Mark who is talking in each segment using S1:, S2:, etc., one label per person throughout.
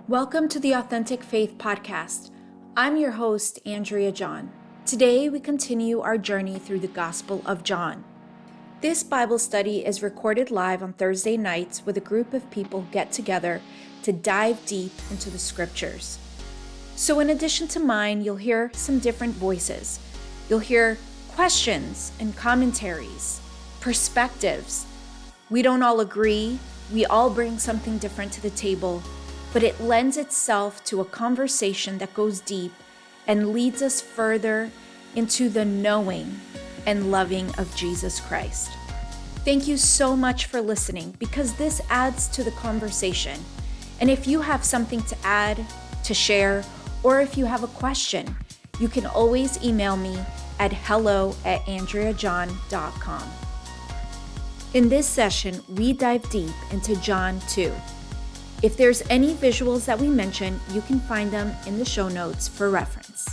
S1: Welcome to the Authentic Faith Podcast. I'm your host, Andrea John. Today, we continue our journey through the Gospel of John. This Bible study is recorded live on Thursday nights with a group of people who get together to dive deep into the scriptures. So in addition to mine, you'll hear some different voices. You'll hear questions and commentaries, perspectives. We don't all agree. We all bring something different to the table, but it lends itself to a conversation that goes deep and leads us further into the knowing and loving of Jesus Christ. Thank you so much for listening, because this adds to the conversation. And if you have something to add, to share, or if you have a question, you can always email me at hello@andreajohn.com. In this session, we dive deep into John 2. If there's any visuals that we mention, you can find them in the show notes for reference.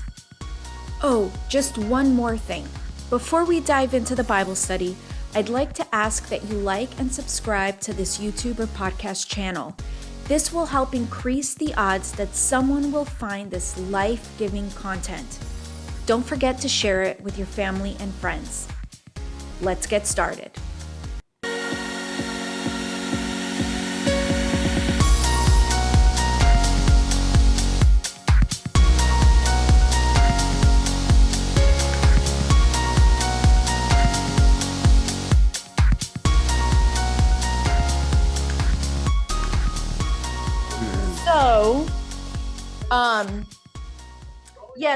S1: Oh, just one more thing. Before we dive into the Bible study, I'd like to ask that you like and subscribe to this YouTube or podcast channel. This will help increase the odds that someone will find this life-giving content. Don't forget to share it with your family and friends. Let's get started.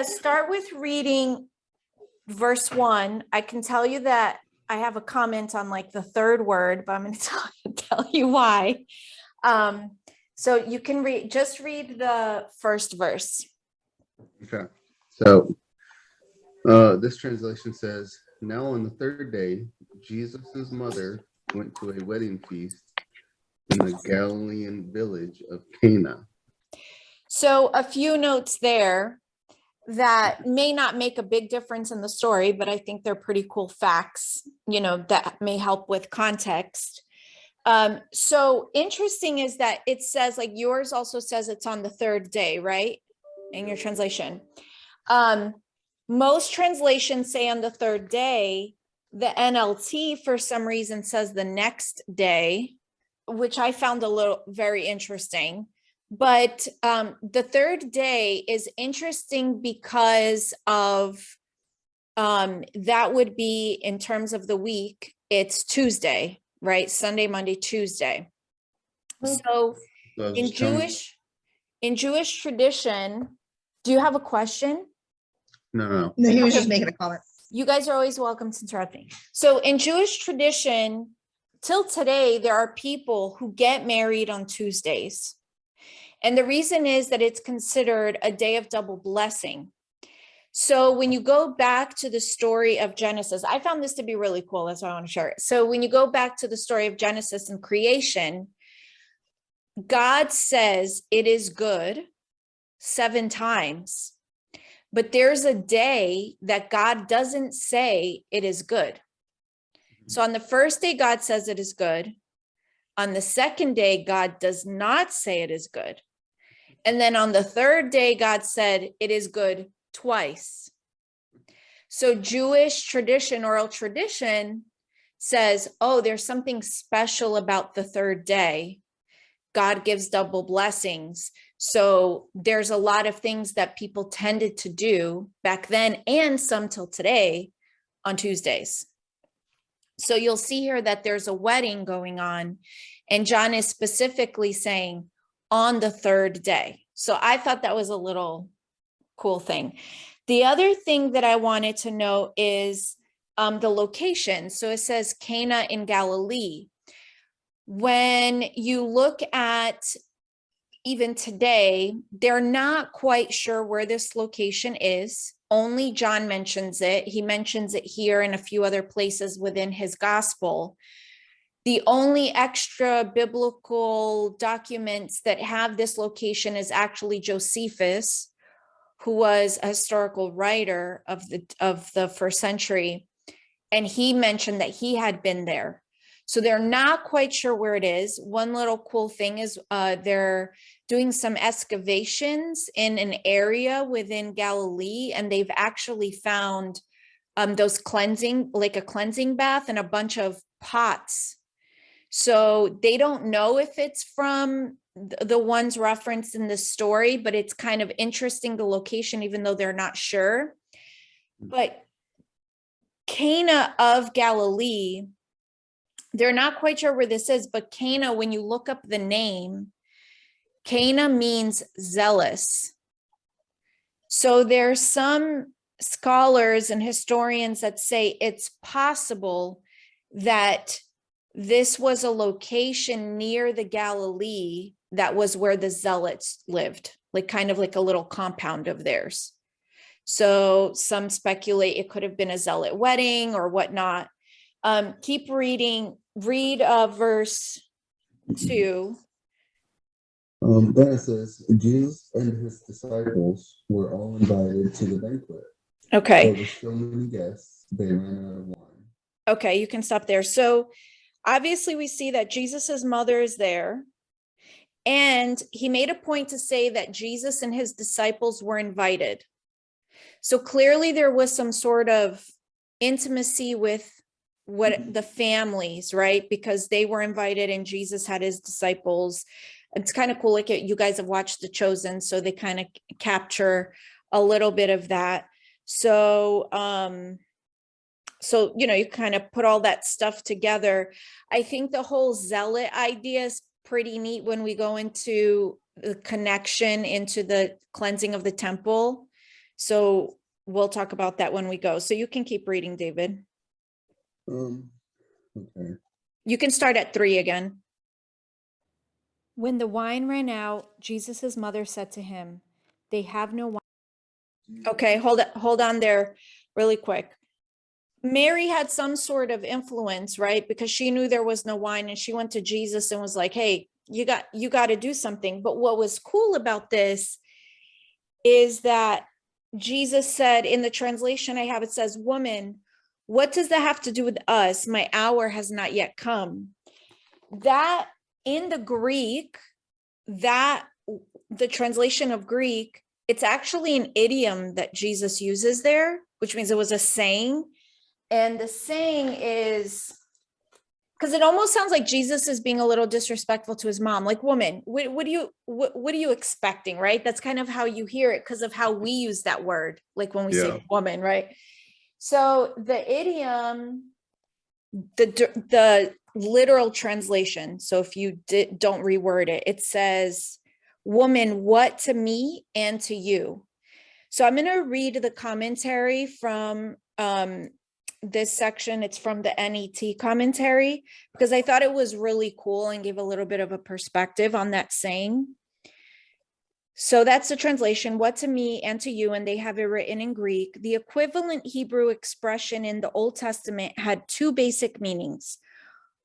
S1: Start with reading verse 1. I can tell you that I have a comment on like the third word, but I'm going to tell you why. So you can read the first verse.
S2: Okay. So this translation says, "Now on the third day, Jesus' mother went to a wedding feast in the Galilean village of Cana."
S1: So a few notes there that may not make a big difference in the story, but I think they're pretty cool facts, that may help with context. So interesting is that it says, like yours also says it's on the third day, right? In your translation. Most translations say on the third day. The NLT for some reason says the next day, which I found very interesting. But the third day is interesting because of that would be, in terms of the week, it's Tuesday, right? Sunday, Monday, Tuesday. So in Jewish tradition, do you have a question?
S2: No,
S3: he was just making a comment.
S1: You guys are always welcome to interrupt me. So in Jewish tradition, till today, there are people who get married on Tuesdays. And the reason is that it's considered a day of double blessing. So when you go back to the story of Genesis, I found this to be really cool. That's why I want to share it. So when you go back to the story of Genesis and creation, God says it is good 7 times, but there's a day that God doesn't say it is good. So on the first day, God says it is good. On the second day, God does not say it is good. And then on the third day, God said it is good twice. So Jewish tradition, oral tradition, says, oh, there's something special about the third day. God gives double blessings. So there's a lot of things that people tended to do back then, and some till today, on Tuesdays. So you'll see here that there's a wedding going on, and John is specifically saying on the third day. So I thought that was a little cool thing. The other thing that I wanted to know is the location. So it says Cana in Galilee. When you look at even today, they're not quite sure where this location is. Only John mentions it. He mentions it here and a few other places within his gospel. The only extra biblical documents that have this location is actually Josephus, who was a historical writer of the first century. And he mentioned that he had been there. So they're not quite sure where it is. One little cool thing is there doing some excavations in an area within Galilee, and they've actually found those cleansing, like a cleansing bath and a bunch of pots. So they don't know if it's from the ones referenced in the story, but it's kind of interesting, the location, even though they're not sure. But Cana of Galilee, they're not quite sure where this is, but Cana, when you look up the name, Cana means zealous. So there's some scholars and historians that say it's possible that this was a location near the Galilee that was where the zealots lived, like kind of like a little compound of theirs. So some speculate it could have been a zealot wedding or whatnot. Keep reading, read verse 2.
S2: Then it says, Jesus and his disciples were all invited to the banquet.
S1: Okay.
S2: But with so many guests, they ran out of wine.
S1: Okay, you can stop there. So obviously we see that Jesus's mother is there. And he made a point to say that Jesus and his disciples were invited. So clearly there was some sort of intimacy with what the families, right? Because they were invited and Jesus had his disciples. It's kind of cool. Like you guys have watched The Chosen, so they kind of capture a little bit of that. So, you kind of put all that stuff together. I think the whole zealot idea is pretty neat when we go into the connection into the cleansing of the temple. So we'll talk about that when we go. So you can keep reading, David.
S2: Okay.
S1: You can start at 3 again. When the wine ran out, Jesus's mother said to him, "They have no wine." Okay, hold on there really quick. Mary had some sort of influence, right? Because she knew there was no wine and she went to Jesus and was like, "Hey, you got to do something." But what was cool about this is that Jesus said, in the translation I have, it says, "Woman, what does that have to do with us? My hour has not yet come." That in the Greek, that the translation of Greek, it's actually an idiom that Jesus uses there, which means it was a saying. And the saying is, because it almost sounds like Jesus is being a little disrespectful to his mom, like, "Woman, what are you expecting?" Right? That's kind of how you hear it because of how we use that word, like when we say woman, right? So the idiom, the literal translation, so if you don't reword it, it says, "Woman, what to me and to you." So I'm going to read the commentary from this section. It's from the NET commentary, because I thought it was really cool and gave a little bit of a perspective on that saying. So that's the translation, "What to me and to you," and they have it written in Greek. The equivalent Hebrew expression in the Old Testament had two basic meanings.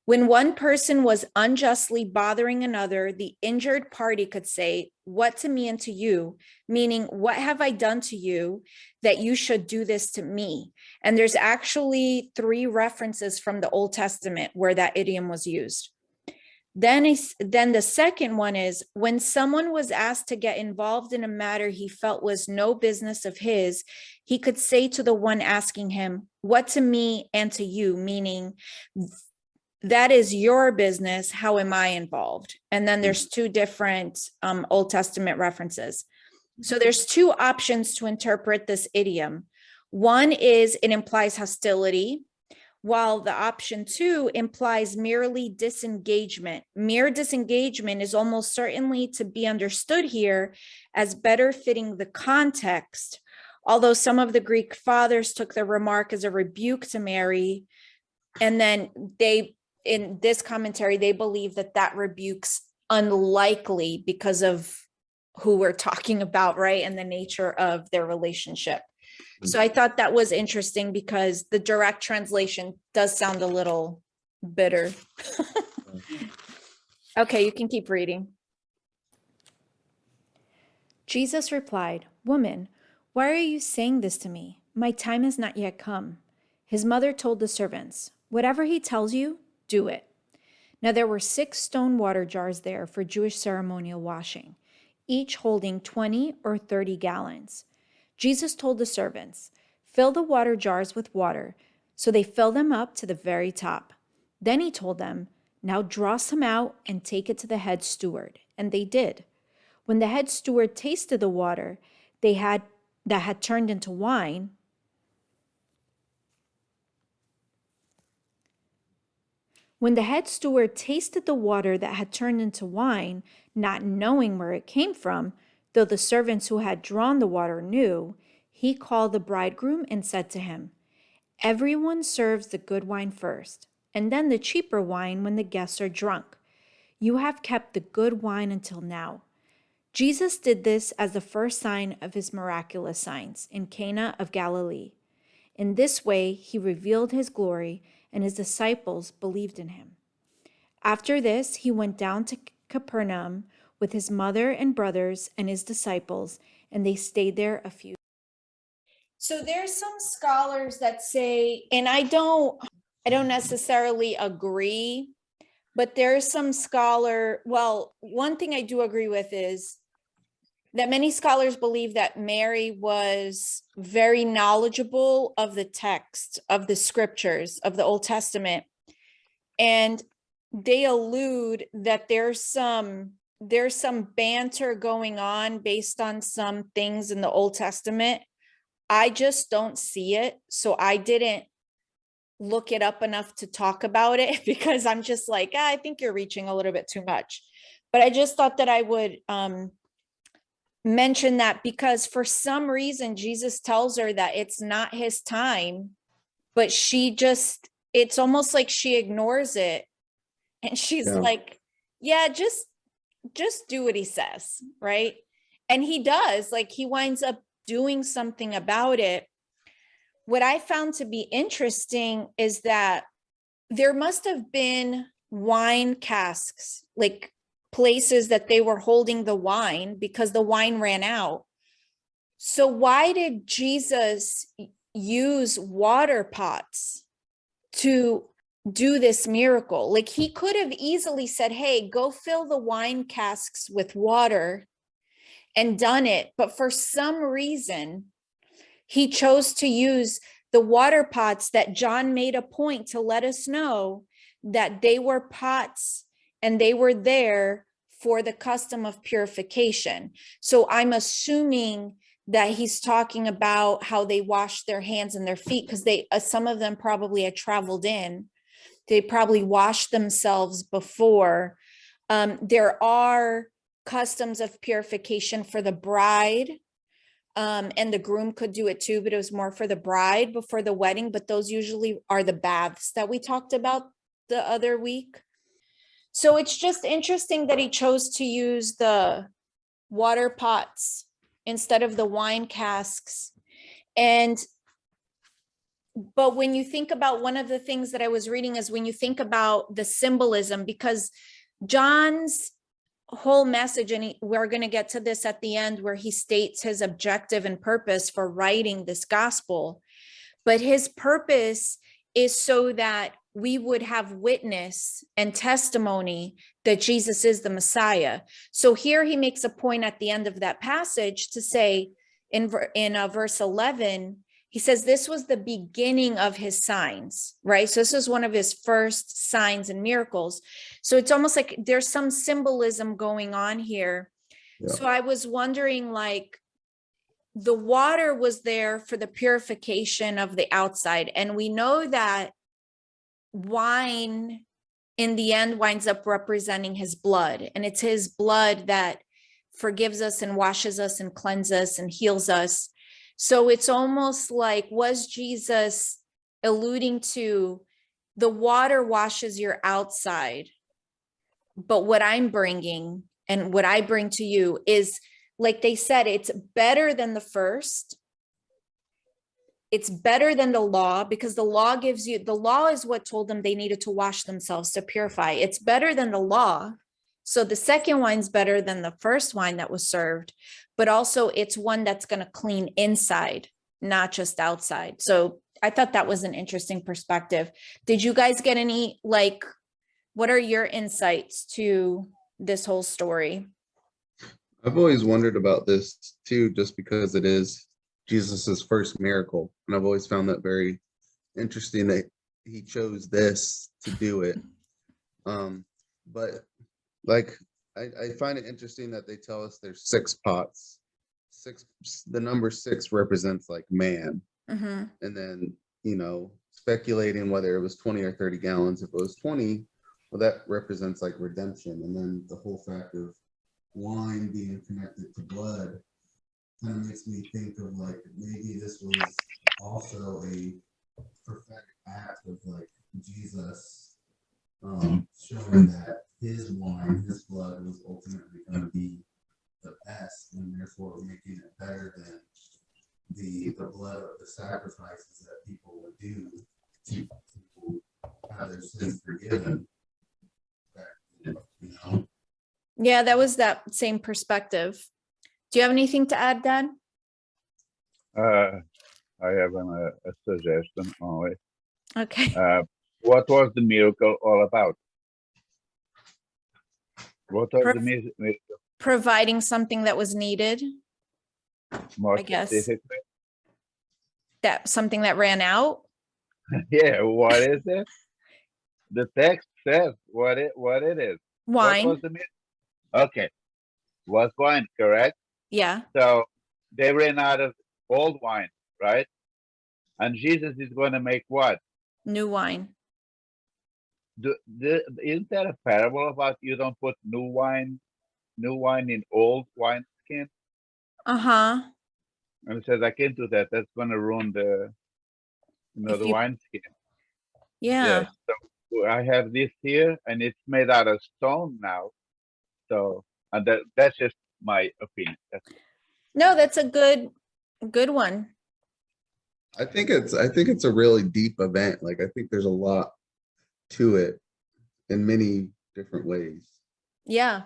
S1: When one person was unjustly bothering another, the injured party could say, "What to me and to you?" meaning, "What have I done to you that you should do this to me?" And there's actually 3 references from the Old Testament where that idiom was used. Then the second one is, when someone was asked to get involved in a matter he felt was no business of his, he could say to the one asking him, "What to me and to you?" meaning, "That is your business. How am I involved?" And then there's 2 different Old Testament references. So there's 2 options to interpret this idiom. One is it implies hostility, while the option 2 implies merely disengagement. Mere disengagement is almost certainly to be understood here as better fitting the context, although some of the Greek fathers took the remark as a rebuke to Mary, and then in this commentary, they believe that rebuke's unlikely because of who we're talking about, right? And the nature of their relationship. So I thought that was interesting because the direct translation does sound a little bitter. Okay, you can keep reading. Jesus replied, "Woman, why are you saying this to me? My time has not yet come." His mother told the servants, "Whatever he tells you, do it." Now there were 6 stone water jars there for Jewish ceremonial washing. each holding 20 or 30 gallons. Jesus told the servants, "Fill the water jars with water." So they filled them up to the very top. Then he told them, "Now draw some out and take it to the head steward." And they did. When the head steward tasted the water that had turned into wine, When the head steward tasted the water that had turned into wine, not knowing where it came from, though the servants who had drawn the water knew, he called the bridegroom and said to him, "Everyone serves the good wine first, and then the cheaper wine when the guests are drunk. You have kept the good wine until now." Jesus did this as the first sign of his miraculous signs in Cana of Galilee. In this way, he revealed his glory, and his disciples believed in him. After this, he went down to Capernaum with his mother and brothers and his disciples, and they stayed there a few. So there's some scholars that say, and I don't necessarily agree, but there's some one thing I do agree with is that many scholars believe that Mary was very knowledgeable of the text, of the scriptures, of the Old Testament. And they allude that there's some banter going on based on some things in the Old Testament. I just don't see it. So I didn't look it up enough to talk about it because I'm just like, I think you're reaching a little bit too much. But I just thought that I would mention that because for some reason Jesus tells her that it's not his time, but it's almost like she ignores it, and she's like, yeah, just do what he says, right? And he does, like he winds up doing something about it. What I found to be interesting is that there must have been wine casks, like places that they were holding the wine because the wine ran out. So why did Jesus use water pots to do this miracle? Like he could have easily said, "Hey, go fill the wine casks with water," and done it. But for some reason, he chose to use the water pots that John made a point to let us know that they were pots and they were there for the custom of purification. So I'm assuming that he's talking about how they washed their hands and their feet because some of them probably had traveled in. They probably washed themselves before. There are customs of purification for the bride. And the groom could do it too, but it was more for the bride before the wedding. But those usually are the baths that we talked about the other week. So it's just interesting that he chose to use the water pots instead of the wine casks. But when you think about, one of the things that I was reading is when you think about the symbolism, because John's whole message, and we're going to get to this at the end where he states his objective and purpose for writing this gospel, but his purpose is so that we would have witness and testimony that Jesus is the Messiah. So here he makes a point at the end of that passage to say in verse 11, he says this was the beginning of his signs, right? So this is one of his first signs and miracles. So it's almost like there's some symbolism going on here. Yeah. So I was wondering, like, the water was there for the purification of the outside. And we know that wine in the end winds up representing his blood. And it's his blood that forgives us and washes us and cleanses us and heals us. So it's almost like, was Jesus alluding to the water washes your outside, but what I'm bringing and what I bring to you is, like they said, it's better than the first. It's better than the law, because the law is what told them they needed to wash themselves to purify. It's better than the law. So the second wine's better than the first wine that was served, but also it's one that's going to clean inside, not just outside. So I thought that was an interesting perspective. Did you guys get any, like, what are your insights to this whole story?
S2: I've always wondered about this too, just because it is Jesus's first miracle. And I've always found that very interesting that he chose this to do it. But like I find it interesting that they tell us there's 6 pots. Six, the number 6 represents like man.
S1: Mm-hmm.
S2: And then, speculating whether it was 20 or 30 gallons. If it was 20, well, that represents like redemption. And then the whole fact of wine being connected to blood kind of makes me think of like maybe this was also a prophetic act of like Jesus showing that his wine, his blood was ultimately going to be the best, and therefore making it better than the blood of the sacrifices that people would do to have their sins forgiven.
S1: Yeah, that was that same perspective. Do you have anything to add, Dad?
S3: I have a suggestion only.
S1: Okay.
S3: What was the miracle all about? What was the miracle
S1: Providing something that was needed,
S3: more
S1: I guess.
S3: specifically?
S1: That something that ran out.
S3: Yeah, what is it? The text says what it is.
S1: Wine.
S3: What was the miracle? Okay, was wine, correct?
S1: Yeah.
S3: So they ran out of old wine, right? And Jesus is going to make what?
S1: New wine.
S3: Isn't that a parable about you don't put new wine in old wine skin?
S1: Uh-huh.
S3: And it says I can't do that. That's going to ruin the the wine skin.
S1: Yeah.
S3: So I have this here, and it's made out of stone now. So, and that's just my opinion.
S1: No, that's a good one.
S2: I think it's a really deep event. Like I think there's a lot to it in many different ways.
S1: Yeah.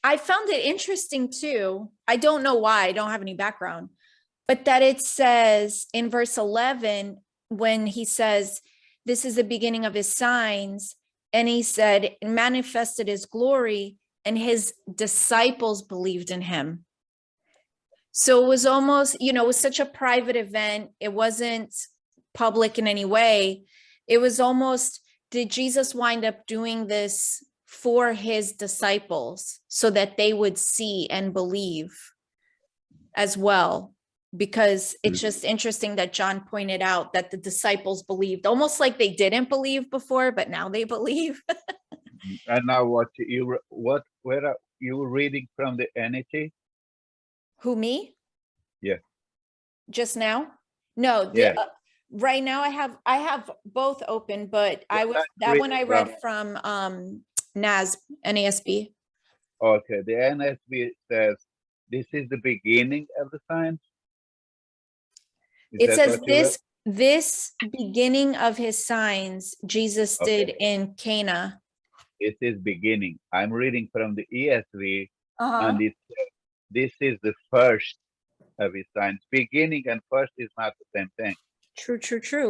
S1: I found it interesting too. I don't know why, I don't have any background, but that it says in verse 11, when he says, this is the beginning of his signs, and he said, manifested his glory, and his disciples believed in him. So it was almost, it was such a private event. It wasn't public in any way. It was almost, did Jesus wind up doing this for his disciples so that they would see and believe as well? Because it's just interesting that John pointed out that the disciples believed, almost like they didn't believe before, but now they believe.
S3: And now where are you reading from the NET?
S1: Who, me?
S3: Yeah.
S1: Just now? No,
S3: Yeah.
S1: Right now I have both open, but that one I read from NASB.
S3: Okay, the NSB says this is the beginning of the signs.
S1: It says this beginning of his signs Jesus did in Cana.
S3: It is beginning. I'm reading from the ESV, and it says this is the first of his signs. Beginning and first is not the same thing.
S1: True.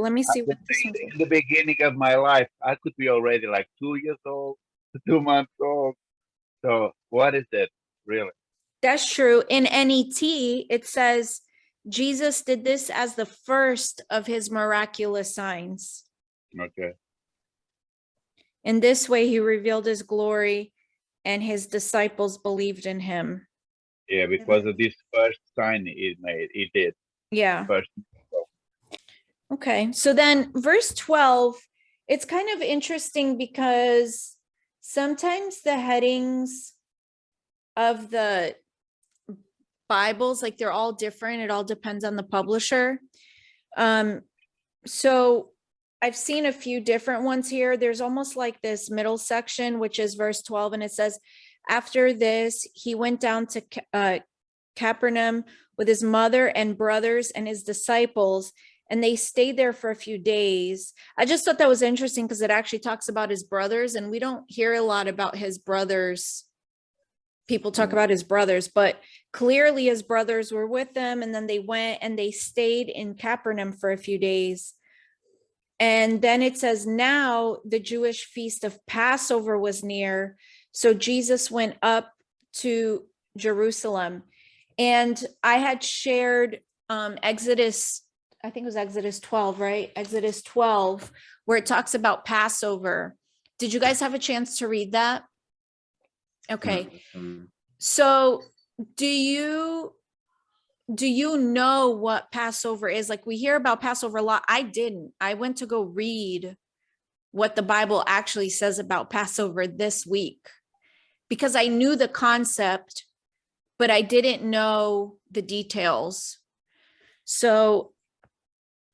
S1: Let me see what this one's.
S3: In the beginning of my life, I could be already like 2 years old, 2 months old. So what is it really?
S1: That's true. In NET, it says Jesus did this as the first of his miraculous signs.
S3: Okay.
S1: In this way, he revealed his glory, and his disciples believed in him.
S3: Yeah, because of this first sign he did.
S1: Yeah.
S3: First.
S1: Okay. So then verse 12, it's kind of interesting because sometimes the headings of the Bibles, like they're all different. It all depends on the publisher. So I've seen a few different ones here. There's almost like this middle section, which is verse 12. And it says, after this, he went down to Capernaum with his mother and brothers and his disciples, and they stayed there for a few days. I just thought that was interesting because it actually talks about his brothers, and we don't hear a lot about his brothers. People talk about his brothers, but clearly his brothers were with them, and then they went and they stayed in Capernaum for a few days. And then it says, now the Jewish feast of Passover was near. So Jesus went up to Jerusalem. And I had shared Exodus, I think it was Exodus 12, right? Exodus 12, where it talks about Passover. Did you guys have a chance to read that? Okay. So do you know what Passover is? Like, we hear about Passover a lot. I didn't. I went to go read what the Bible actually says about Passover this week, because I knew the concept, but I didn't know the details. So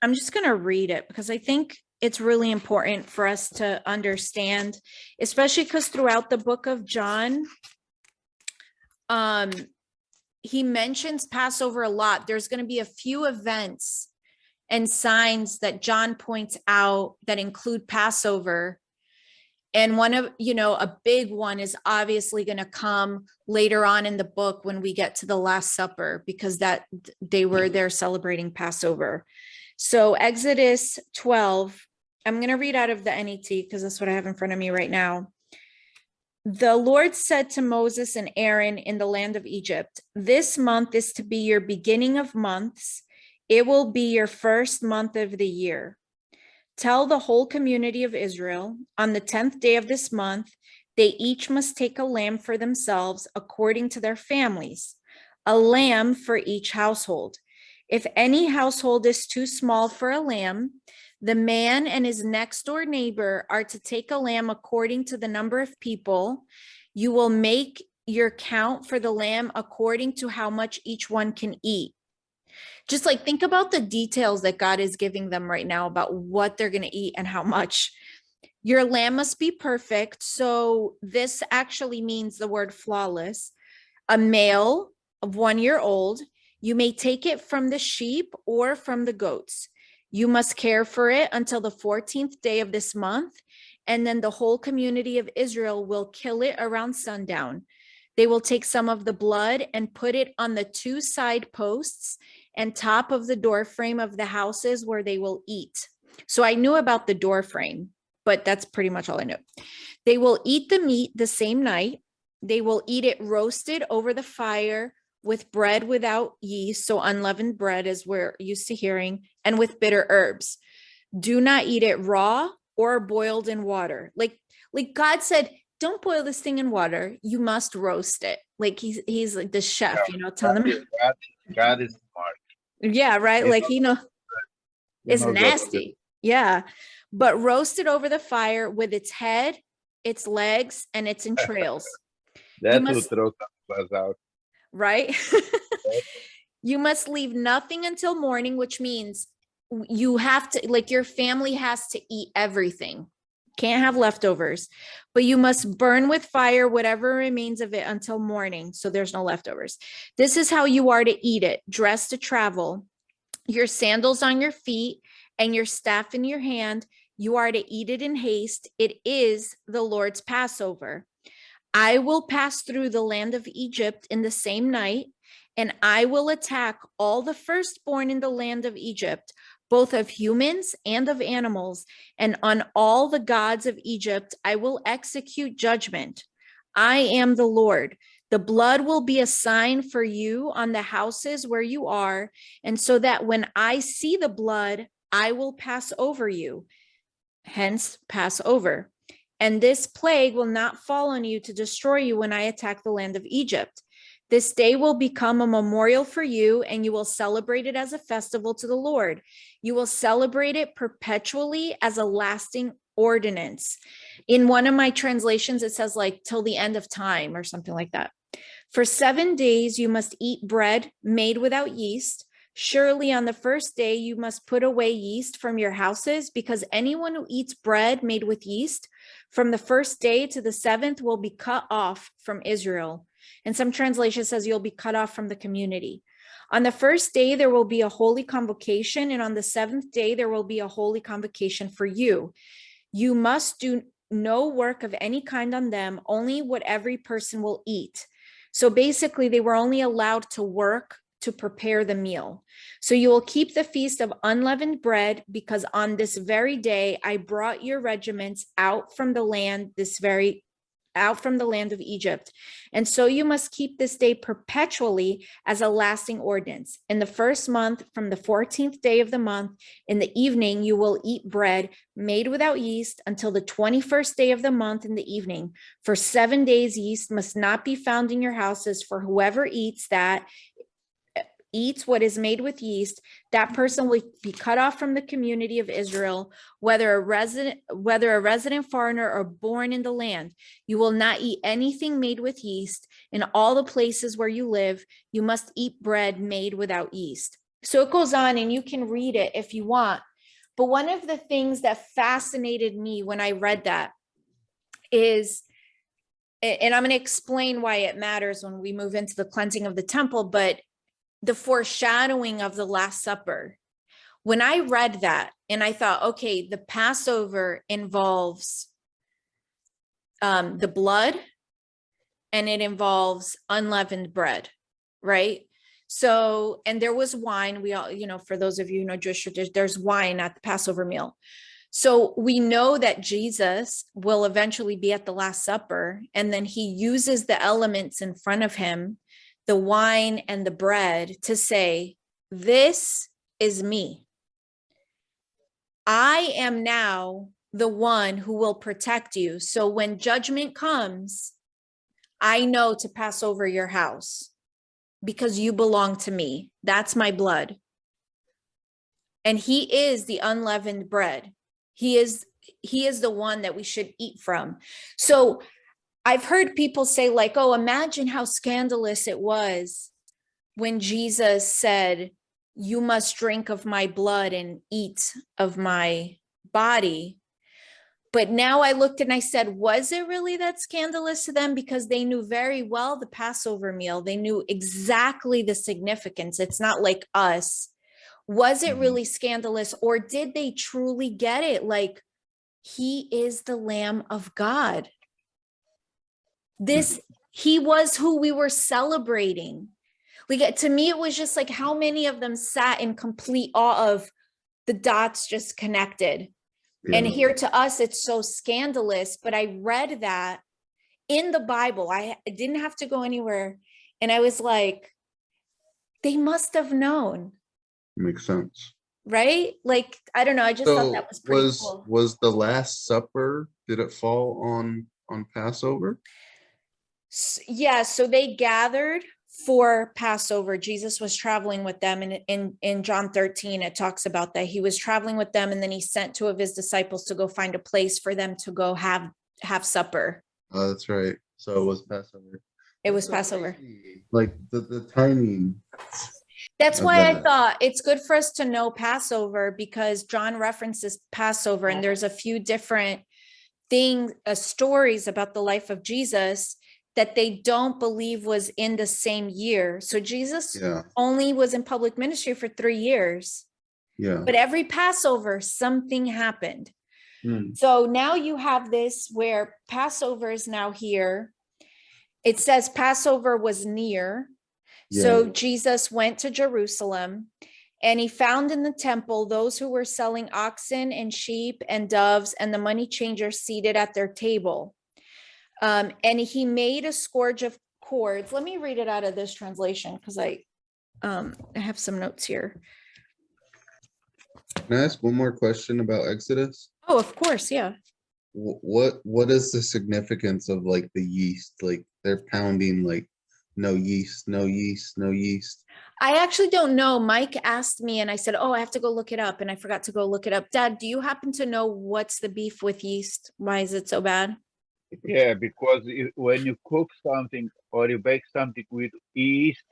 S1: I'm just going to read it because I think it's really important for us to understand, especially because throughout the book of John, he mentions Passover a lot. There's going to be a few events and signs that John points out that include Passover. And one of, a big one is obviously going to come later on in the book when we get to the Last Supper, because that they were there celebrating Passover. So Exodus 12, I'm going to read out of the NET because that's what I have in front of me right now. The Lord said to Moses and Aaron in the land of Egypt, "This month is to be your beginning of months. It will be your first month of the year. Tell the whole community of Israel, on the 10th day of this month, they each must take a lamb for themselves according to their families, a lamb for each household. If any household is too small for a lamb, the man and his next door neighbor are to take a lamb according to the number of people. You will make your count for the lamb according to how much each one can eat." Just like, think about the details that God is giving them right now about what they're going to eat and how much. Your lamb must be perfect. So this actually means the word flawless. A male of 1 year old. You may take it from the sheep or from the goats. You must care for it until the 14th day of this month, and then the whole community of Israel will kill it around sundown. They will take some of the blood and put it on the 2 side posts and top of the door frame of the houses where they will eat. So I knew about the door frame, but that's pretty much all I knew. They will eat the meat the same night. They will eat it roasted over the fire with bread without yeast, so unleavened bread as we're used to hearing, and with bitter herbs. Do not eat it raw or boiled in water. Like God said, don't boil this thing in water. You must roast it. Like he's like the chef, telling them.
S3: God is smart.
S1: Yeah, right. Like it's nasty. Yeah. But roast it over the fire with its head, its legs, and its entrails.
S3: That will throw some of us out.
S1: Right? You must leave nothing until morning, which means you have to, like, your family has to eat everything. Can't have leftovers, but you must burn with fire whatever remains of it until morning, so there's no leftovers. This is how you are to eat it: dressed to travel, your sandals on your feet, and your staff in your hand. You are to eat it in haste. It is the Lord's Passover. I will pass through the land of Egypt in the same night, and I will attack all the firstborn in the land of Egypt, both of humans and of animals, and on all the gods of Egypt I will execute judgment. I am the Lord. The blood will be a sign for you on the houses where you are, and so that when I see the blood, I will pass over you. Hence, Passover. And this plague will not fall on you to destroy you when I attack the land of Egypt. This day will become a memorial for you, and you will celebrate it as a festival to the Lord. You will celebrate it perpetually as a lasting ordinance. In one of my translations, it says like till the end of time or something like that. For 7 days, you must eat bread made without yeast. Surely on the first day, you must put away yeast from your houses, because anyone who eats bread made with yeast from the first day to the 7th will be cut off from Israel. And some translation says you'll be cut off from the community. On the first day, there will be a holy convocation, and on the 7th day, there will be a holy convocation for you. You must do no work of any kind on them, only what every person will eat. So basically, they were only allowed to work to prepare the meal. So you will keep the feast of unleavened bread, because on this very day I brought your regiments out from the land this very out from the land of Egypt. And so you must keep this day perpetually as a lasting ordinance. In the first month, from the 14th day of the month, in the evening, you will eat bread made without yeast until the 21st day of the month in the evening. For 7 days, yeast must not be found in your houses, for whoever eats what is made with yeast, that person will be cut off from the community of Israel, whether a resident foreigner or born in the land. You will not eat anything made with yeast. In all the places where you live, you must eat bread made without yeast. So it goes on, and you can read it if you want. But one of the things that fascinated me when I read that is, and I'm going to explain why it matters when we move into the cleansing of the temple, but the foreshadowing of the Last Supper. When I read that and I thought, okay, the Passover involves the blood and it involves unleavened bread, right? So, and there was wine. We all, for those of you who know Jewish tradition, there's wine at the Passover meal. So we know that Jesus will eventually be at the Last Supper, and then he uses the elements in front of him, the wine and the bread, to say, this is me. I am now the one who will protect you. So when judgment comes, I know to pass over your house because you belong to me. That's my blood. And he is the unleavened bread. He is the one that we should eat from. So I've heard people say, like, oh, imagine how scandalous it was when Jesus said, you must drink of my blood and eat of my body. But now I looked and I said, was it really that scandalous to them? Because they knew very well the Passover meal. They knew exactly the significance. It's not like us. Was it really scandalous, or did they truly get it? Like, he is the Lamb of God. He was who we were celebrating. Like, to me, it was just like, how many of them sat in complete awe of the dots just connected. Yeah. And here to us, it's so scandalous. But I read that in the Bible. I didn't have to go anywhere. And I was like, they must have known.
S2: Makes sense.
S1: Right? Like, I don't know. I just thought that was pretty cool.
S2: Was the Last Supper, did it fall on Passover?
S1: Yeah, so they gathered for Passover. Jesus was traveling with them, and in John 13, it talks about that. He was traveling with them, and then he sent two of his disciples to go find a place for them to go have supper.
S2: Oh, that's right. So it was Passover.
S1: It was Passover.
S2: Like the timing.
S1: That's why I thought it's good for us to know Passover, because John references Passover, and there's a few different stories about the life of Jesus that they don't believe was in the same year. So Jesus only was in public ministry for 3 years. Yeah. But every Passover, something happened. So now you have this where Passover is now here. It says Passover was near. Yeah. So Jesus went to Jerusalem, and he found in the temple those who were selling oxen and sheep and doves and the money changers seated at their table. And he made a scourge of cords. Let me read it out of this translation, because I have some notes here.
S2: Can I ask one more question about Exodus?
S1: Oh, of course, yeah.
S2: What is the significance of like the yeast? Like they're pounding like no yeast, no yeast, no yeast.
S1: I actually don't know. Mike asked me, and I said, oh, I have to go look it up, and I forgot to go look it up. Dad, do you happen to know what's the beef with yeast? Why is it so bad?
S3: Yeah, because when you cook something or you bake something with yeast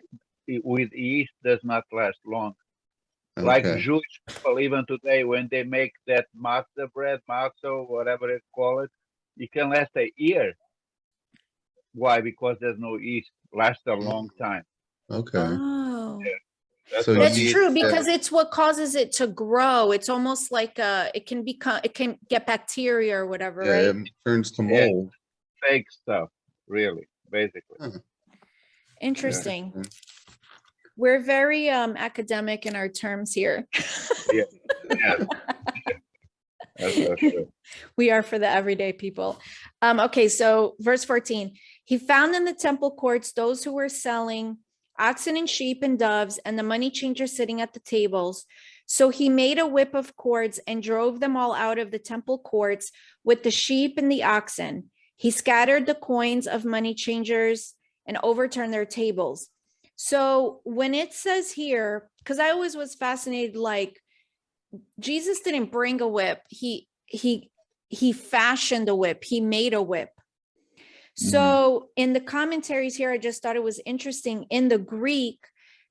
S3: does not last long. Okay. Like Jewish people, even today, when they make that matzah bread, matzah, whatever they call it, it can last a year. Why? Because there's no yeast. Lasts a long time.
S2: Okay.
S1: Oh.
S3: Yeah.
S1: That's true, because it's what causes it to grow. It's almost like it can get bacteria or whatever, right?
S2: It turns to mold.
S3: Yeah. Fake stuff, really, basically.
S1: Huh. Interesting. Yeah. We're very academic in our terms here.
S3: Yeah. That's for sure.
S1: We are for the everyday people. Okay, so verse 14, he found in the temple courts those who were selling oxen and sheep and doves, and the money changers sitting at the tables. So he made a whip of cords and drove them all out of the temple courts with the sheep and the oxen. He scattered the coins of money changers and overturned their tables. So when it says here, because I always was fascinated, like Jesus didn't bring a whip. He fashioned a whip. He made a whip. So in the commentaries here, I just thought it was interesting. In the Greek,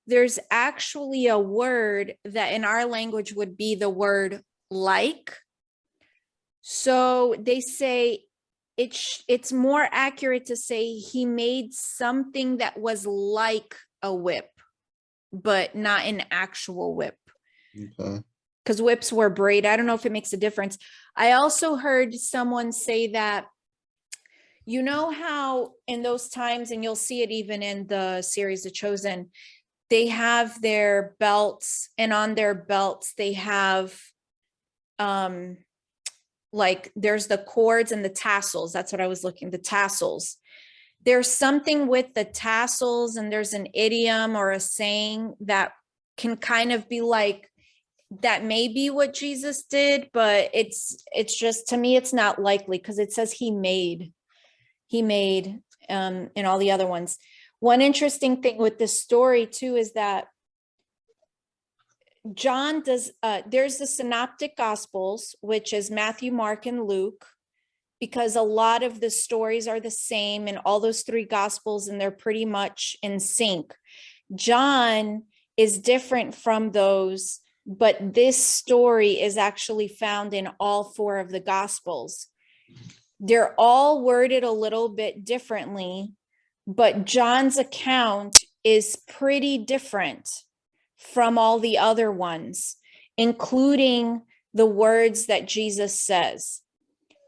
S1: there's actually a word that in our language would be the word like. So they say it's more accurate to say he made something that was like a whip, but not an actual whip.
S2: Okay.
S1: Because whips were braid. I don't know if it makes a difference. I also heard someone say that, you know how in those times, and you'll see it even in the series The Chosen, they have their belts, and on their belts they have like there's the cords and the tassels. That's what I was looking, the tassels. There's something with the tassels, and there's an idiom or a saying that can kind of be like, that may be what Jesus did, but it's just, to me, it's not likely because it says he made in all the other ones. One interesting thing with this story too is that John does, there's the synoptic gospels, which is Matthew, Mark, and Luke, because a lot of the stories are the same in all those three gospels, and they're pretty much in sync. John is different from those, but this story is actually found in all four of the gospels. They're all worded a little bit differently, but John's account is pretty different from all the other ones, including the words that Jesus says.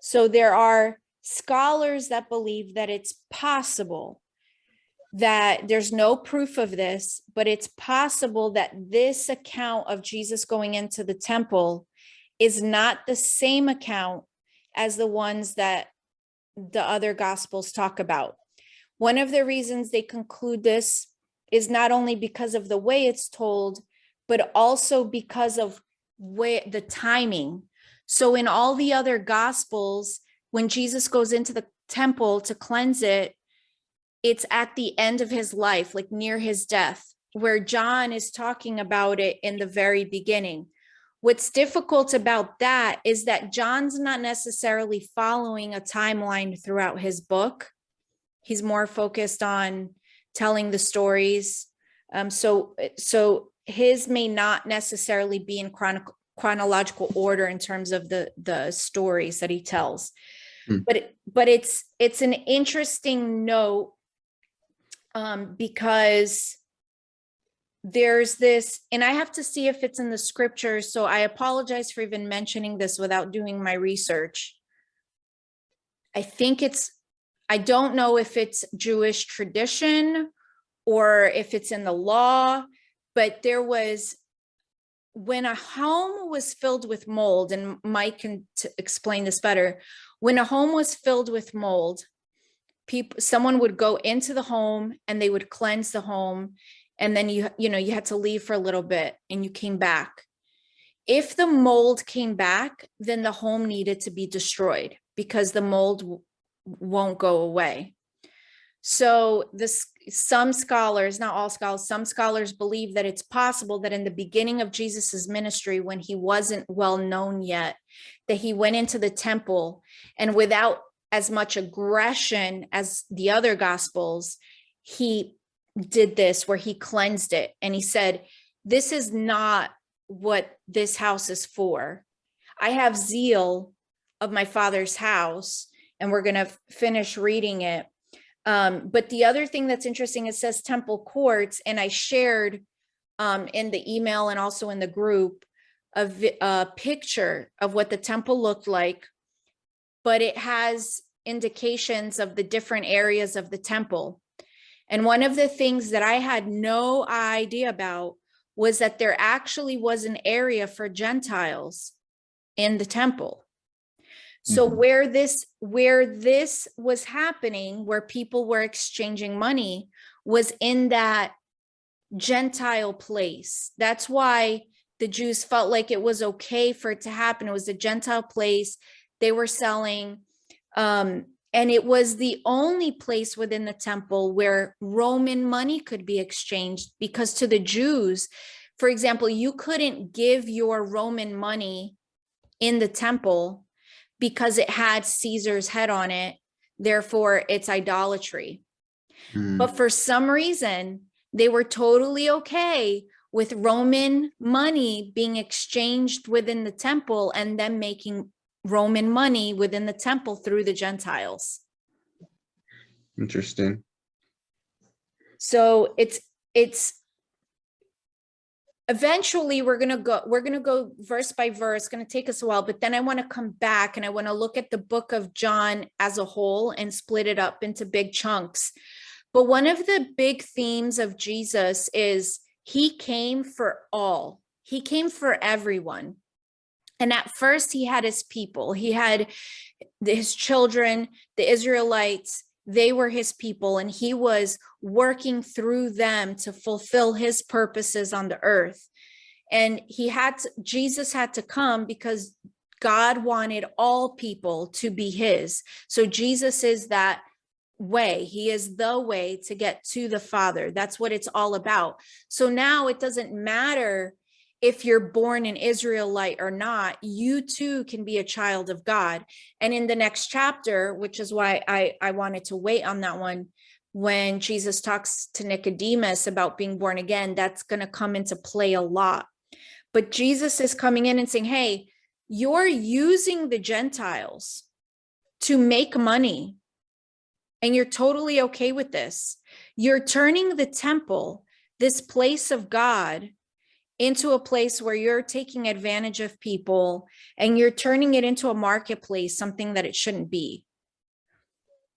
S1: So there are scholars that believe that it's possible that there's no proof of this, but it's possible that this account of Jesus going into the temple is not the same account as the ones that the other gospels talk about. One of the reasons they conclude this is not only because of the way it's told, but also because of the timing. So in all the other gospels, when Jesus goes into the temple to cleanse it, it's at the end of his life, like near his death, where John is talking about it in the very beginning. What's difficult about that is that John's not necessarily following a timeline throughout his book. He's more focused on telling the stories. So his may not necessarily be in chronological order in terms of the stories that he tells. But it's an interesting note, because there's this, and I have to see if it's in the scriptures, so I apologize for even mentioning this without doing my research. I don't know if it's Jewish tradition or if it's in the law, but there was, when a home was filled with mold, and Mike can explain this better, when a home was filled with mold, someone would go into the home and they would cleanse the home, and then you had to leave for a little bit and you came back. If the mold came back, then the home needed to be destroyed because the mold won't go away. So some scholars, not all scholars, some scholars believe that it's possible that in the beginning of Jesus's ministry, when he wasn't well known yet, that he went into the temple, and without as much aggression as the other gospels, he did this where he cleansed it. And he said, this is not what this house is for. I have zeal of my Father's house, and we're going to finish reading it. But the other thing that's interesting, it says temple courts, and I shared in the email and also in the group a picture of what the temple looked like, but it has indications of the different areas of the temple. And one of the things that I had no idea about was that there actually was an area for Gentiles in the temple. So
S3: Mhm.
S1: where this was happening, where people were exchanging money, was in that Gentile place. That's why the Jews felt like it was okay for it to happen. It was a Gentile place. They were selling, and it was the only place within the temple where Roman money could be exchanged, because to the Jews, for example, you couldn't give your Roman money in the temple because it had Caesar's head on it. Therefore, it's idolatry. But for some reason, they were totally okay with Roman money being exchanged within the temple and them making Roman money within the temple through the Gentiles.
S2: Interesting.
S1: So it's eventually we're going to go verse by verse. It's going to take us a while, but then I want to come back and I want to look at the book of John as a whole and split it up into big chunks. But one of the big themes of Jesus is he came for all. He came for everyone. And at first he had his people. He had his children, the Israelites. They were his people, and he was working through them to fulfill his purposes on the earth. And Jesus had to come because God wanted all people to be his. So Jesus is that way. He is the way to get to the Father. That's what it's all about. So now it doesn't matter if you're born an Israelite or not, you too can be a child of God. And in the next chapter, which is why I wanted to wait on that one, when Jesus talks to Nicodemus about being born again, that's going to come into play a lot. But Jesus is coming in and saying, hey, you're using the Gentiles to make money. And you're totally okay with this. You're turning the temple, this place of God, into a place where you're taking advantage of people, and you're turning it into a marketplace, something that it shouldn't be.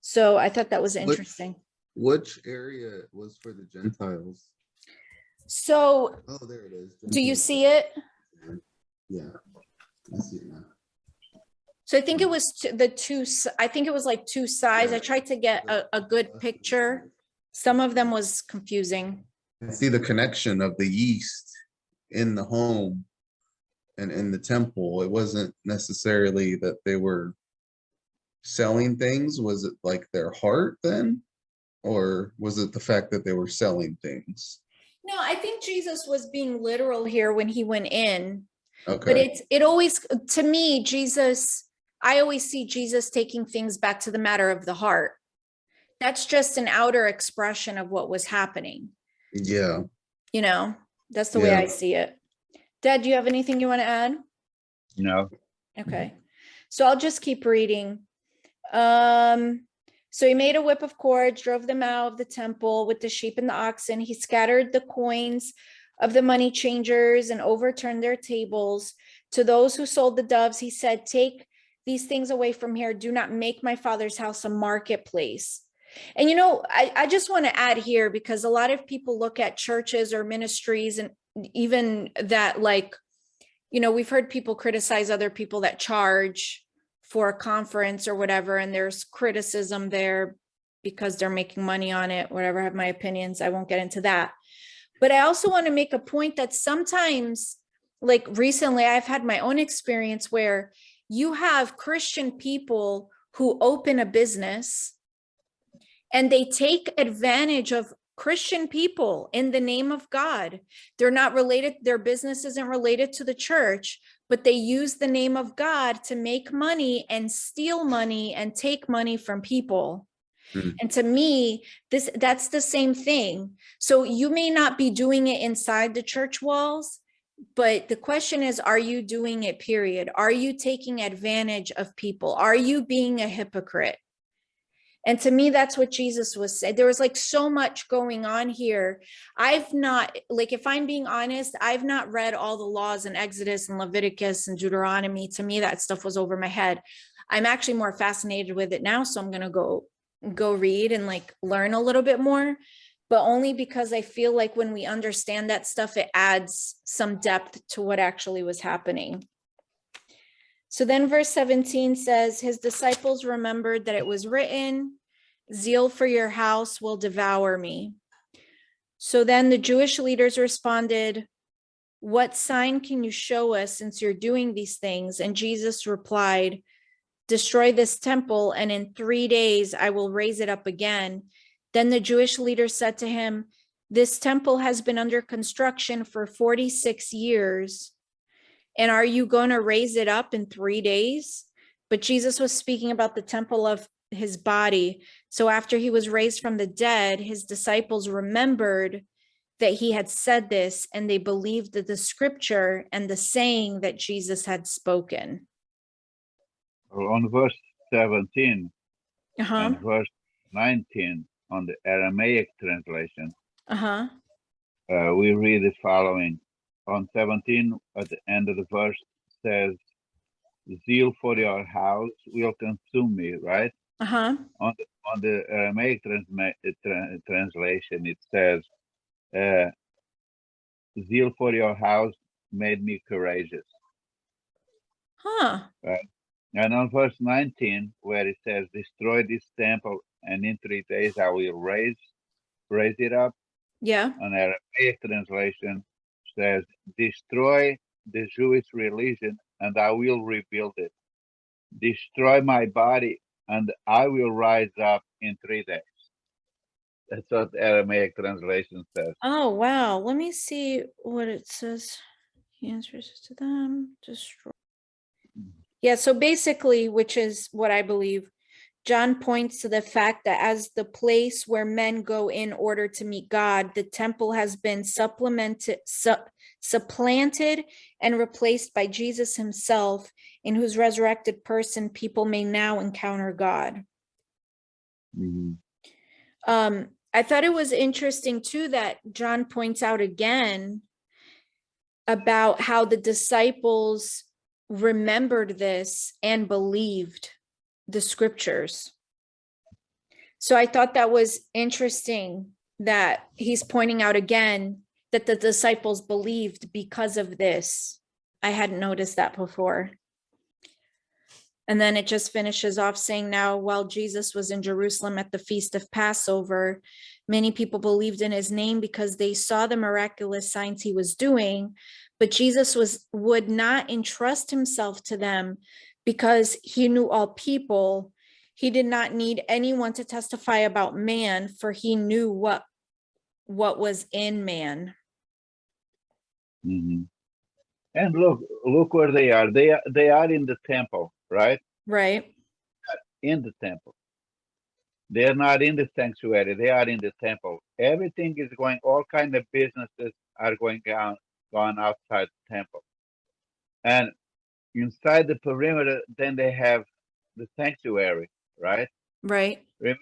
S1: So I thought that was interesting.
S2: Which area was for the Gentiles?
S1: So
S2: Oh, there it is.
S1: do you see it?
S2: Yeah, I see it now.
S1: So I think it was I think it was like two sides. I tried to get a good picture. Some of them was confusing.
S2: I see the connection of the yeast in the home and in the temple. It wasn't necessarily that they were selling things. Was it like their heart then? Or was it the fact that they were selling things?
S1: No, I think Jesus was being literal here when he went in.
S2: Okay.
S1: But it always, to me, I always see Jesus taking things back to the matter of the heart. That's just an outer expression of what was happening.
S2: Yeah.
S1: That's the way I see it. Dad, do you have anything you want to add?
S3: No.
S1: Okay. So I'll just keep reading. So he made a whip of cords, drove them out of the temple with the sheep and the oxen. He scattered the coins of the money changers and overturned their tables. To those who sold the doves, he said, take these things away from here. Do not make my Father's house a marketplace. And, I just want to add here, because a lot of people look at churches or ministries, and even that, we've heard people criticize other people that charge for a conference or whatever, and there's criticism there because they're making money on it, whatever. I have my opinions. I won't get into that. But I also want to make a point that sometimes, like recently, I've had my own experience where you have Christian people who open a business and they take advantage of Christian people in the name of God. They're not related, their business isn't related to the church, but they use the name of God to make money and steal money and take money from people. And to me, that's the same thing. So you may not be doing it inside the church walls, but the question is, are you doing it, period? Are you taking advantage of people? Are you being a hypocrite? And to me, that's what Jesus was saying. There was so much going on here. I've not, if I'm being honest, I've not read all the laws in Exodus and Leviticus and Deuteronomy. To me, that stuff was over my head. I'm actually more fascinated with it now. So I'm going to go read and learn a little bit more, but only because I feel like when we understand that stuff, it adds some depth to what actually was happening. So then verse 17 says, his disciples remembered that it was written, zeal for your house will devour me. So then the Jewish leaders responded, what sign can you show us since you're doing these things? And Jesus replied, destroy this temple, and in 3 days I will raise it up again. Then the Jewish leaders said to him, this temple has been under construction for 46 years. And are you going to raise it up in 3 days? But Jesus was speaking about the temple of his body. So after he was raised from the dead, his disciples remembered that he had said this, and they believed that the scripture and the saying that Jesus had spoken.
S3: On verse 17
S1: Uh-huh.
S3: and verse 19 on the Aramaic translation,
S1: Uh-huh.
S3: we read the following. On 17, at the end of the verse, says, zeal for your house will consume me, right?
S1: Uh-huh.
S3: On the Aramaic translation, it says, zeal for your house made me courageous.
S1: Huh.
S3: Right? And on verse 19, where it says, destroy this temple, and in 3 days I will raise it up.
S1: Yeah.
S3: An Aramaic translation says, destroy the Jewish religion, and I will rebuild it. Destroy my body, and I will rise up in 3 days. That's what the Aramaic translation says.
S1: Oh, wow. Let me see what it says. He answers to them. Destroy. Yeah, so basically, which is what I believe, John points to the fact that as the place where men go in order to meet God, the temple has been supplanted and replaced by Jesus himself, in whose resurrected person people may now encounter God.
S3: Mhm.
S1: I thought it was interesting too that John points out again about how the disciples remembered this and believed the scriptures. So I thought that was interesting that he's pointing out again that the disciples believed because of this. I hadn't noticed that before. And then it just finishes off saying, now, while Jesus was in Jerusalem at the feast of Passover, many people believed in his name because they saw the miraculous signs he was doing. But Jesus would not entrust himself to them because he knew all people. He did not need anyone to testify about man, for he knew what was in man.
S3: Mhm. And look where they are. They are in the temple, right?
S1: Right.
S3: In the temple. They're not in the sanctuary. They are in the temple. Everything is going. All kind of businesses are going gone outside the temple. And inside the perimeter, then they have the sanctuary, right?
S1: Right.
S3: Remember,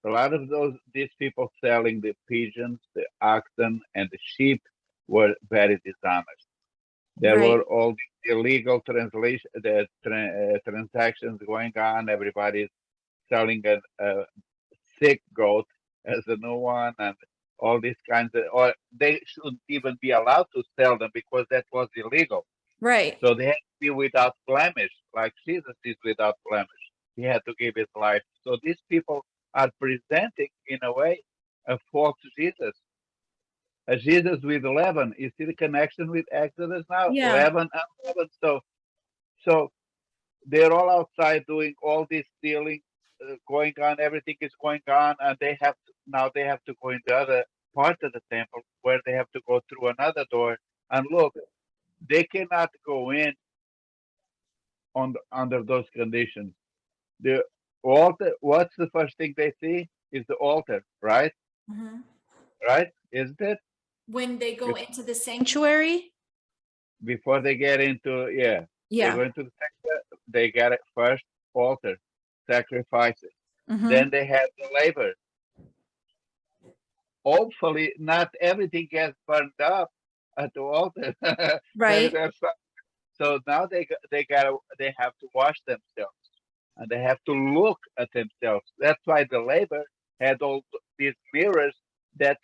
S3: a lot of these people selling the pigeons, the oxen, and the sheep were very dishonest. There
S1: Right.
S3: were all the illegal transactions going on. Everybody's selling a sick goat as a new one, and all these kinds of, or they shouldn't even be allowed to sell them because that was illegal.
S1: Right.
S3: So they had to be without blemish, like Jesus is without blemish. He had to give his life. So these people are presenting, in a way, a false Jesus. A Jesus with 11. You see the connection with Exodus now?
S1: Yeah.
S3: 11 and 11. So they're all outside doing all this stealing, going on. Everything is going on, and they have to go in the other part of the temple where they have to go through another door. And look, they cannot go in under those conditions. The altar. What's the first thing they see? Is the altar, right?
S1: Mhm.
S3: Right? Isn't it?
S1: When they go into the sanctuary.
S3: Before they get into they
S1: Yeah.
S3: go into the sanctuary, they get it first altar, sacrifices.
S1: Mhm.
S3: Then they have the labor. Hopefully, not everything gets burned up at the altar.
S1: Right.
S3: So now they have to wash themselves, and they have to look at themselves. That's why the labor had all these mirrors that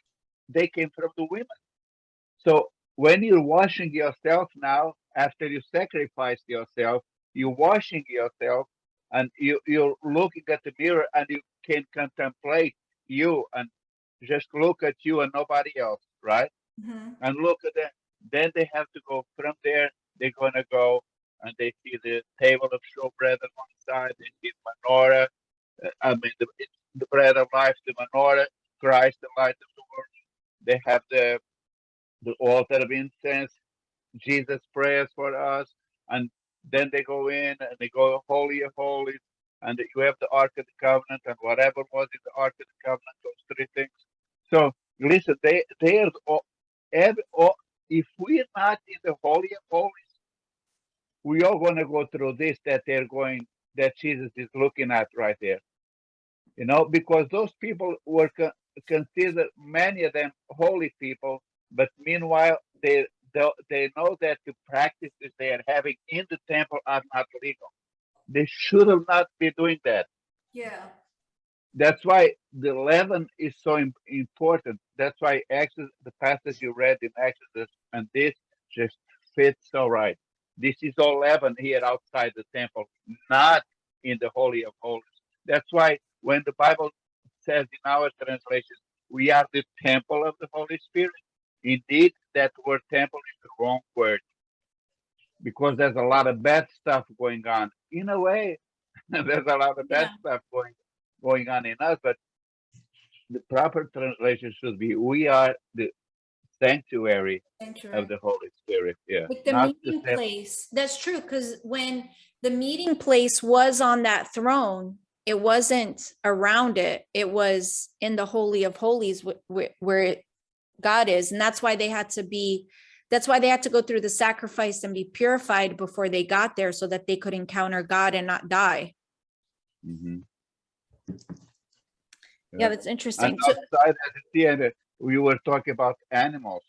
S3: they came from the women. So when you're washing yourself now, after you sacrifice yourself, you're washing yourself, and you're looking at the mirror, and you can contemplate you and just look at you and nobody else, right?
S1: Mhm.
S3: And look at that. Then they have to go from there. They're gonna go and they see the table of showbread on one side. They see the menorah. It's the bread of life, the menorah, Christ, the light of the world. They have the altar of incense, Jesus prayers for us, and then they go in and they go holy of holies, and you have the Ark of the Covenant, and whatever was in the Ark of the Covenant, those three things. So listen, they are if we're not in the holy of holies, we are going to go through this that Jesus is looking at right there. Because those people were considered, many of them, holy people, but meanwhile they know that the practices they are having in the temple are not legal. They should have not be doing that.
S1: Yeah.
S3: That's why the leaven is so important. That's why Exodus, the passage you read in Exodus, and this just fits so right. This is all leaven here outside the temple, not in the Holy of Holies. That's why when the Bible says in our translation, we are the temple of the Holy Spirit. Indeed, that word temple is the wrong word, because there's a lot of bad stuff going on. In a way, there's a lot of bad stuff going on in us, but the proper translation should be, we are the sanctuary of the Holy Spirit. Yeah,
S1: Like the
S3: not the
S1: meeting
S3: temple.
S1: place. That's true, because when the meeting place was on that throne, it wasn't around it. It was in the Holy of Holies where God is. And that's why they had to go through the sacrifice and be purified before they got there, so that they could encounter God and not die.
S3: Mm-hmm.
S1: Yeah, that's
S3: And
S1: interesting. So,
S3: outside at the end, we were talking about animals.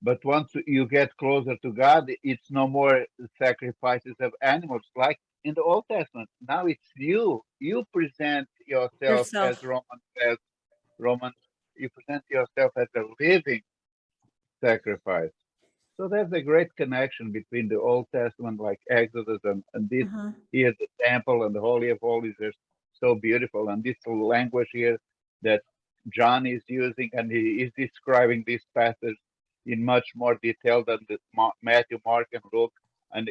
S3: But once you get closer to God, it's no more sacrifices of animals like in the Old Testament. Now it's you. You present yourself, as
S1: yourself.
S3: Romans says, you present yourself as a living sacrifice. So there's a great connection between the Old Testament, like Exodus, and this
S1: Mhm.
S3: here, the temple and the Holy of Holies are so beautiful. And this language here that John is using, and he is describing this passage in much more detail than Matthew, Mark, and Luke. And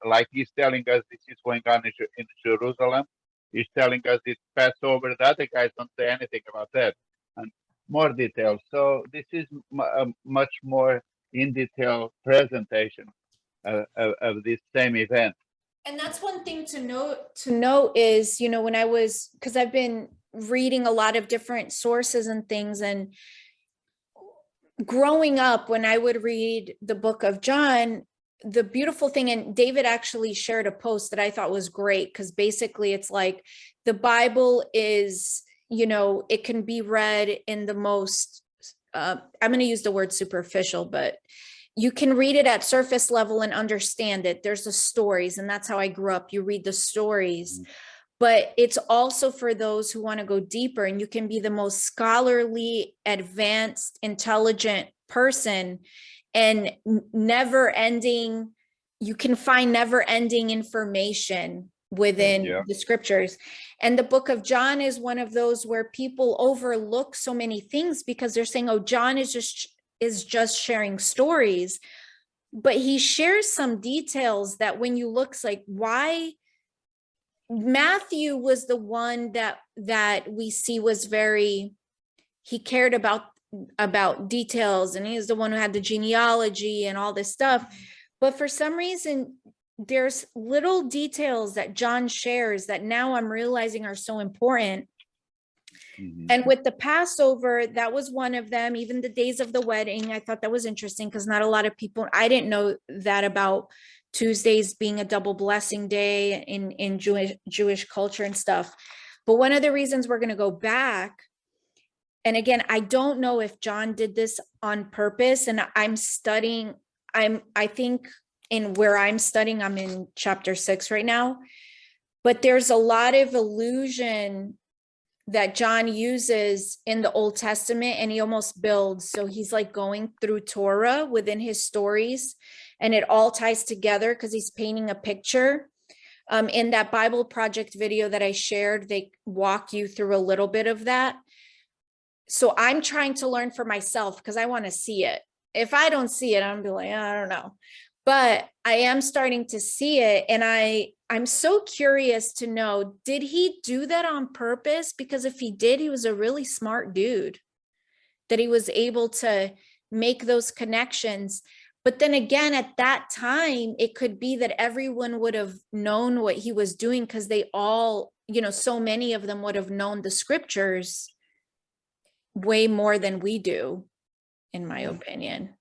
S3: like he's telling us this is going on in Jerusalem. He's telling us it's Passover. The other guys don't say anything about that. And more details. So this is much more in detail presentation of this same event.
S1: And that's one thing to know is, when because I've been reading a lot of different sources and things, and growing up, when I would read the book of John, the beautiful thing, and David actually shared a post that I thought was great, because basically it's like the Bible is, it can be read in the most, I'm going to use the word superficial, but you can read it at surface level and understand it. There's the stories, and that's how I grew up. You read the stories, but it's also for those who want to go deeper, and you can be the most scholarly, advanced, intelligent person, and you can find never ending information within the scriptures. And the book of John is one of those where people overlook so many things, because they're saying, oh, John is just sharing stories, but he shares some details that when you look, it's like, why Matthew was the one that we see was he cared about details, and he's the one who had the genealogy and all this stuff. But for some reason, there's little details that John shares that now I'm realizing are so important. And with the Passover, that was one of them. Even the days of the wedding, I thought that was interesting, because not a lot of people, I didn't know that about Tuesdays being a double blessing day in Jewish culture and stuff. But one of the reasons we're going to go back, and again, I don't know if John did this on purpose, and I'm studying, I think in where I'm studying, I'm in chapter 6 right now, but there's a lot of allusion that John uses in the Old Testament, and he almost builds. So he's like going through Torah within his stories, and it all ties together because he's painting a picture. In that Bible Project video that I shared, they walk you through a little bit of that. So I'm trying to learn for myself because I want to see it. If I don't see it, I'm be like, I don't know. But I am starting to see it. And I'm so curious to know, did he do that on purpose? Because if he did, he was a really smart dude, that he was able to make those connections. But then again, at that time, it could be that everyone would have known what he was doing because they all, so many of them would have known the scriptures way more than we do, in my opinion.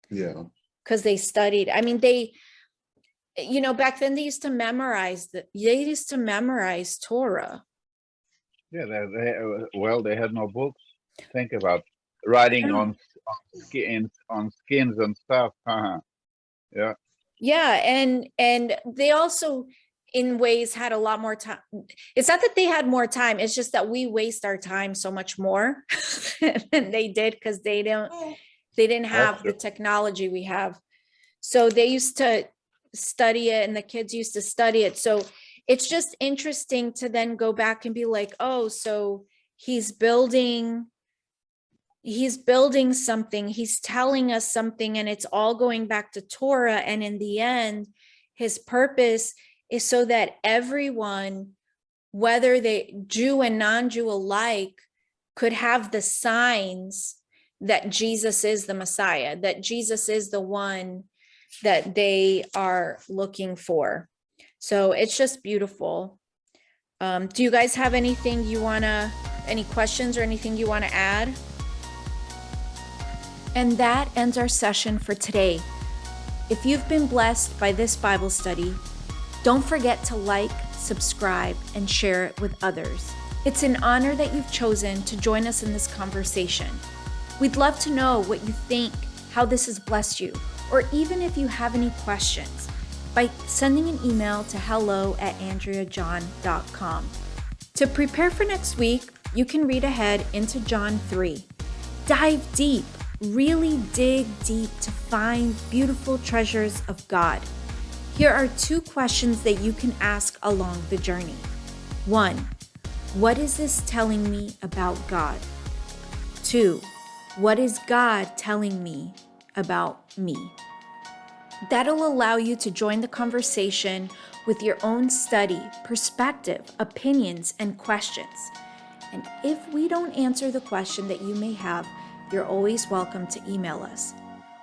S2: Yeah.
S1: Because they studied. I mean, back then they used to memorize Torah.
S3: Yeah, they had no books. Think about writing on skins and stuff. Yeah.
S1: Yeah, and they also in ways had a lot more time. It's not that they had more time, it's just that we waste our time so much more than they did because they didn't have the technology we have. So they used to study it, and the kids used to study it. So it's just interesting to then go back and be like, oh, so he's building something, he's telling us something, and it's all going back to Torah. And in the end, his purpose is so that everyone, whether they Jew and non-Jew alike, could have the signs that Jesus is the Messiah, that Jesus is the one that they are looking for. So it's just beautiful. Do you guys have anything any questions or anything you want to add? And that ends our session for today. If you've been blessed by this Bible study, don't forget to like, subscribe, and share it with others. It's an honor that you've chosen to join us in this conversation. We'd love to know what you think, how this has blessed you, or even if you have any questions, by sending an email to hello@andreajohn.com. To prepare for next week, you can read ahead into John 3. Dive deep, really dig deep to find beautiful treasures of God. Here are 2 questions that you can ask along the journey. 1, what is this telling me about God? 2, what is God telling me about me? That'll allow you to join the conversation with your own study, perspective, opinions, and questions. And if we don't answer the question that you may have, you're always welcome to email us.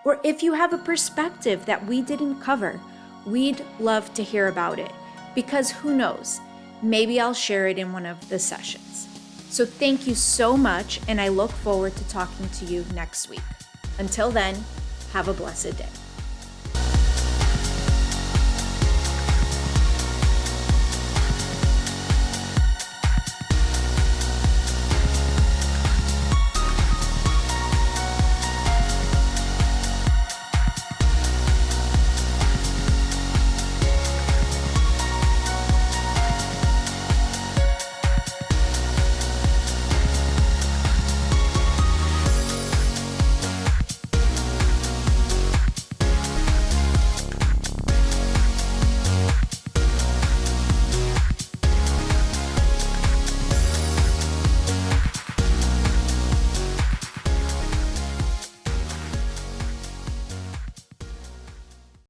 S1: Or if you have a perspective that we didn't cover, we'd love to hear about it, because who knows, maybe I'll share it in one of the sessions. So thank you so much, and I look forward to talking to you next week. Until then, have a blessed day.